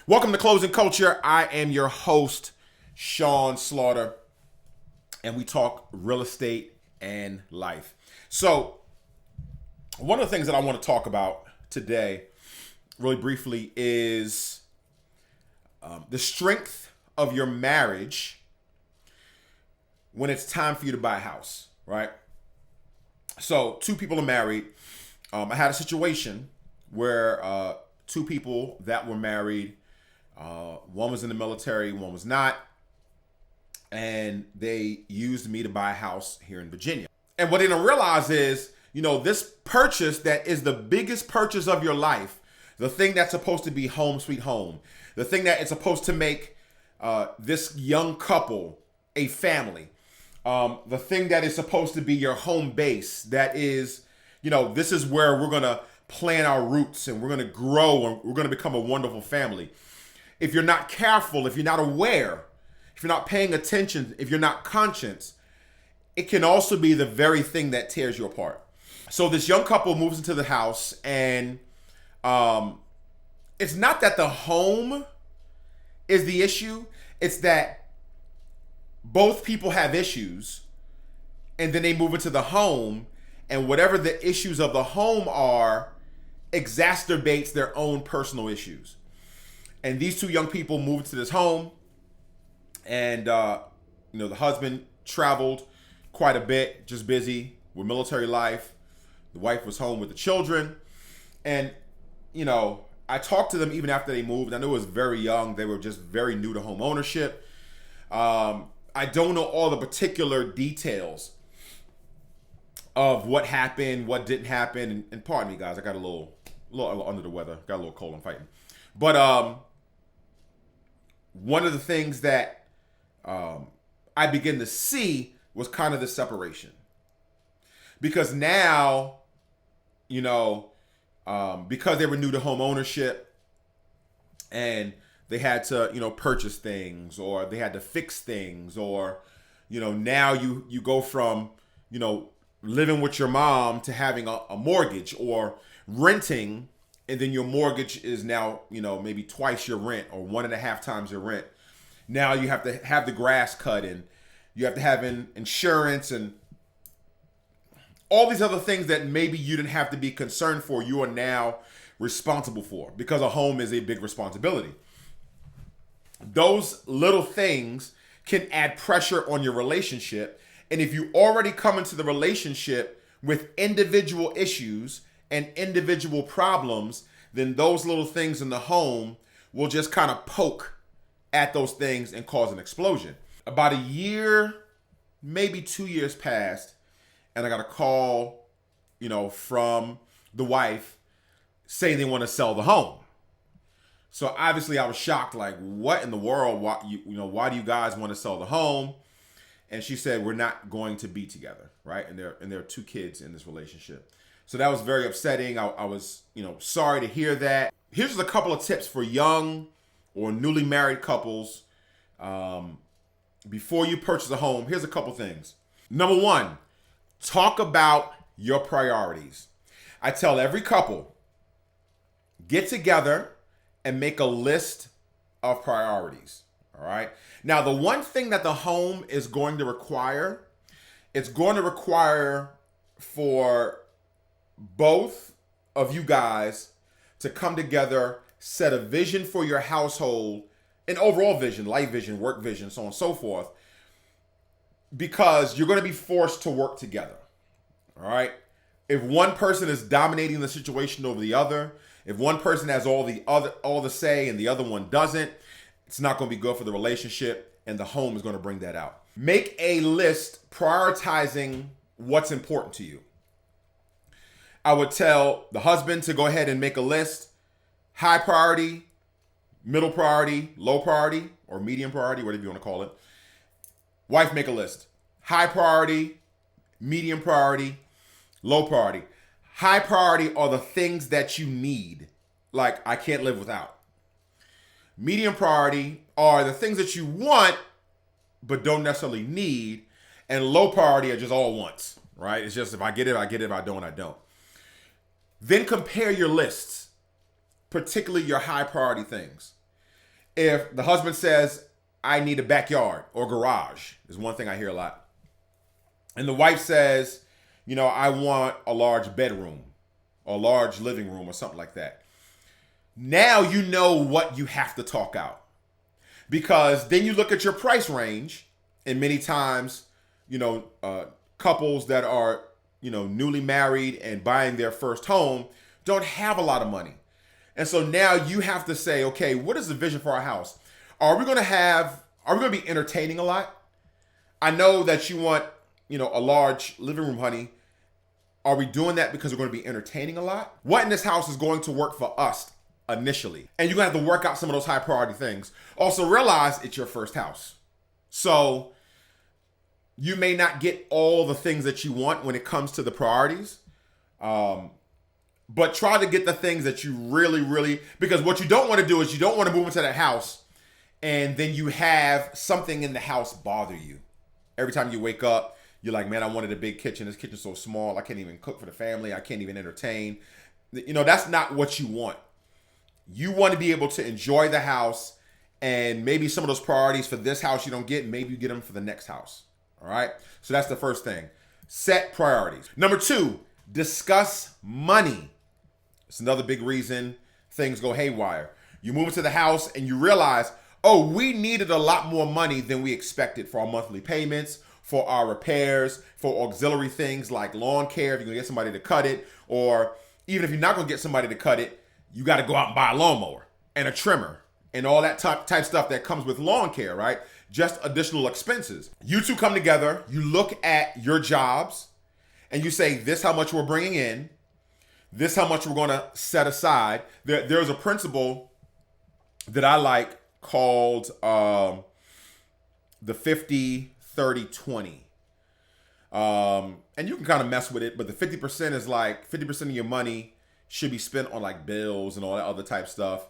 Welcome to Closing Culture. I am your host, Sean Slaughter, and we talk real estate and life. So, one of the things that I want to talk about today, really briefly, is the strength of your marriage when it's time for you to buy a house, right? So, two people are married. I had a situation where two people that were married, one was in the military, one was not, and they used me to buy a house here in Virginia. And what they don't realize is, this purchase that is the biggest purchase of your life, the thing that's supposed to be home sweet home, the thing that is supposed to make this young couple a family, the thing that is supposed to be your home base, that is, this is where we're going to plant our roots and we're going to grow and we're going to become a wonderful family. If you're not careful, if you're not aware, if you're not paying attention, if you're not conscious, it can also be the very thing that tears you apart. So this young couple moves into the house, and it's not that the home is the issue. It's that both people have issues, and then they move into the home, and whatever the issues of the home are exacerbates their own personal issues. And these two young people moved to this home, and the husband traveled quite a bit, just busy with military life. The wife was home with the children, and I talked to them even after they moved. I knew it was very young; they were just very new to home ownership. I don't know all the particular details of what happened, what didn't happen, and pardon me, guys, I got a little under the weather, got a little cold. I'm fighting, but one of the things that I begin to see was kind of the separation. Because now, because they were new to home ownership and they had to, purchase things, or they had to fix things, or, now you go from, living with your mom to having a mortgage, or renting, and then your mortgage is now, maybe twice your rent or 1.5 times your rent. Now you have to have the grass cut, and you have to have insurance and all these other things that maybe you didn't have to be concerned for, you are now responsible for, because a home is a big responsibility. Those little things can add pressure on your relationship. And if you already come into the relationship with individual issues and individual problems, then those little things in the home will just kind of poke at those things and cause an explosion. About a year, maybe 2 years passed, and I got a call, from the wife saying they want to sell the home. So obviously I was shocked, like, what in the world? Why do you guys want to sell the home? And she said, we're not going to be together, right? And there are 2 kids in this relationship. So that was very upsetting. I was, sorry to hear that. Here's just a couple of tips for young or newly married couples. Before you purchase a home, here's a couple things. Number 1, talk about your priorities. I tell every couple, get together and make a list of priorities. All right. Now, the one thing that the home is going to require, it's going to require for both of you guys to come together, set a vision for your household, an overall vision, life vision, work vision, so on and so forth, because you're going to be forced to work together. All right. If one person is dominating the situation over the other, if one person has all the say and the other one doesn't, it's not going to be good for the relationship, and the home is going to bring that out. Make a list prioritizing what's important to you. I would tell the husband to go ahead and make a list: high priority, middle priority, low priority, or medium priority, whatever you want to call it. Wife, make a list: high priority, medium priority, low priority. High priority are the things that you need, like I can't live without. Medium priority are the things that you want but don't necessarily need. And low priority are just all wants, right? It's just, if I get it, I get it. If I don't, I don't. Then compare your lists, particularly your high priority things. If the husband says, I need a backyard or garage, is one thing I hear a lot. And the wife says, I want a large bedroom or a large living room or something like that. Now you know what you have to talk out. Because then you look at your price range, and many times, couples that are, newly married and buying their first home don't have a lot of money. And so now you have to say, okay, what is the vision for our house? Are we going to be entertaining a lot? I know that you want, a large living room, honey. Are we doing that because we're going to be entertaining a lot? What in this house is going to work for us initially? And you're going to have to work out some of those high priority things. Also realize it's your first house. So you may not get all the things that you want when it comes to the priorities. But try to get the things that you really, really, because what you don't want to do is you don't want to move into that house and then you have something in the house bother you. Every time you wake up, you're like, man, I wanted a big kitchen. This kitchen's so small. I can't even cook for the family. I can't even entertain. That's not what you want. You want to be able to enjoy the house, and maybe some of those priorities for this house you don't get, maybe you get them for the next house. All right. So that's the first thing. Set priorities. Number 2, discuss money. It's another big reason things go haywire. You move into the house and you realize, we needed a lot more money than we expected for our monthly payments, for our repairs, for auxiliary things like lawn care, if you're going to get somebody to cut it, or even if you're not going to get somebody to cut it, you got to go out and buy a lawnmower and a trimmer and all that type stuff that comes with lawn care, right? Just additional expenses. You two come together, you look at your jobs, and you say, this how much we're bringing in, this how much we're going to set aside. There's a principle that I like called the 50-30-20. And you can kind of mess with it, but the 50% is like 50% of your money should be spent on like bills and all that other type stuff.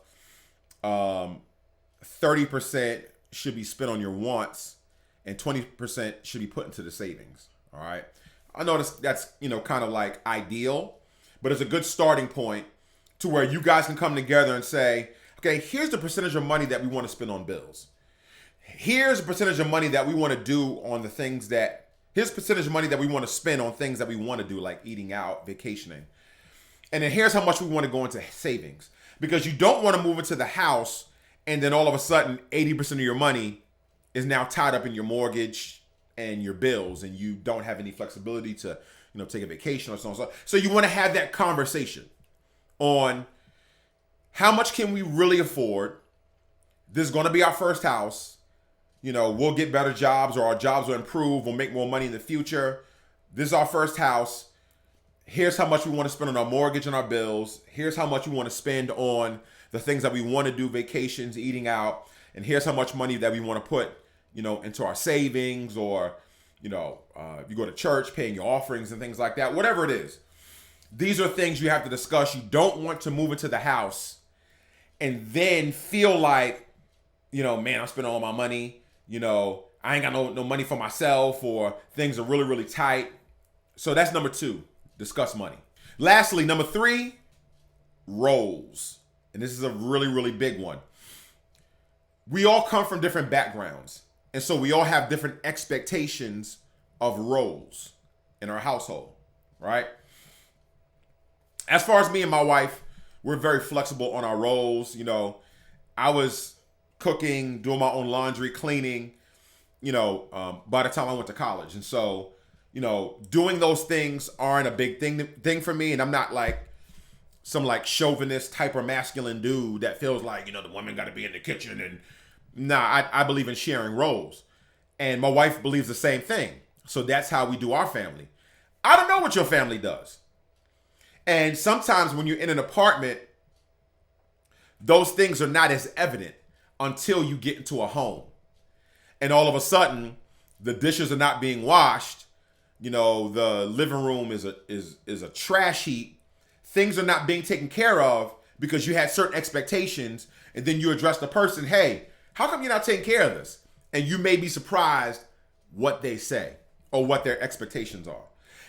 30% should be spent on your wants, and 20% should be put into the savings. All right. I know that's kind of like ideal, but it's a good starting point to where you guys can come together and say, okay, here's the percentage of money that we want to spend on bills. Here's a percentage of money that we want to do on the things that, here's a percentage of money that we want to spend on things that we want to do, like eating out, vacationing. And then here's how much we want to go into savings. Because you don't want to move into the house and then all of a sudden 80% of your money is now tied up in your mortgage and your bills, and you don't have any flexibility to, take a vacation or so on. So you want to have that conversation on how much can we really afford? This is going to be our first house. We'll get better jobs, or our jobs will improve. We'll make more money in the future. This is our first house. Here's how much we want to spend on our mortgage and our bills. Here's how much we want to spend on the things that we want to do, vacations, eating out. And here's how much money that we want to put, into our savings, or, if you go to church, paying your offerings and things like that, whatever it is. These are things you have to discuss. You don't want to move into the house and then feel like, man, I'm spending all my money. I ain't got no money for myself, or things are really, really tight. So that's number 2, discuss money. Lastly, number 3, roles. And this is a really, really big one. We all come from different backgrounds. And so we all have different expectations of roles in our household, right? As far as me and my wife, we're very flexible on our roles. I was cooking, doing my own laundry, cleaning, by the time I went to college. And so, doing those things aren't a big thing for me. And I'm not like some like chauvinist, hyper masculine dude that feels like, the woman got to be in the kitchen. And I believe in sharing roles. And my wife believes the same thing. So that's how we do our family. I don't know what your family does. And sometimes when you're in an apartment, those things are not as evident until you get into a home. And all of a sudden, the dishes are not being washed. The living room is a trash heap. Things are not being taken care of because you had certain expectations. And then you address the person, hey, how come you're not taking care of this? And you may be surprised what they say or what their expectations are.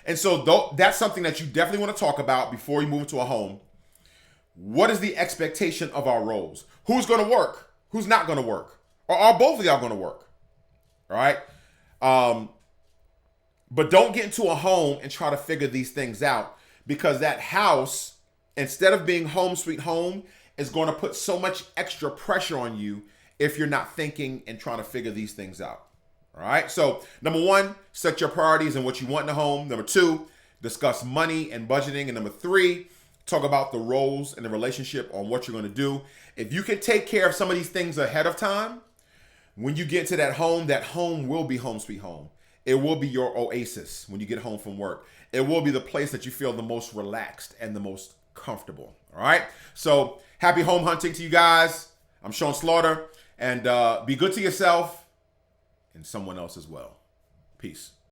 And so that's something that you definitely want to talk about before you move into a home. What is the expectation of our roles? Who's going to work? Who's not going to work? Or are both of y'all going to work? All right. But don't get into a home and try to figure these things out, because that house, instead of being home sweet home, is going to put so much extra pressure on you if you're not thinking and trying to figure these things out. All right. So number one, set your priorities and what you want in a home. Number two, discuss money and budgeting. And number three, talk about the roles in the relationship on what you're going to do. If you can take care of some of these things ahead of time, when you get to that home will be home sweet home. It will be your oasis when you get home from work. It will be the place that you feel the most relaxed and the most comfortable. All right. So happy home hunting to you guys. I'm Sean Slaughter, and be good to yourself and someone else as well. Peace.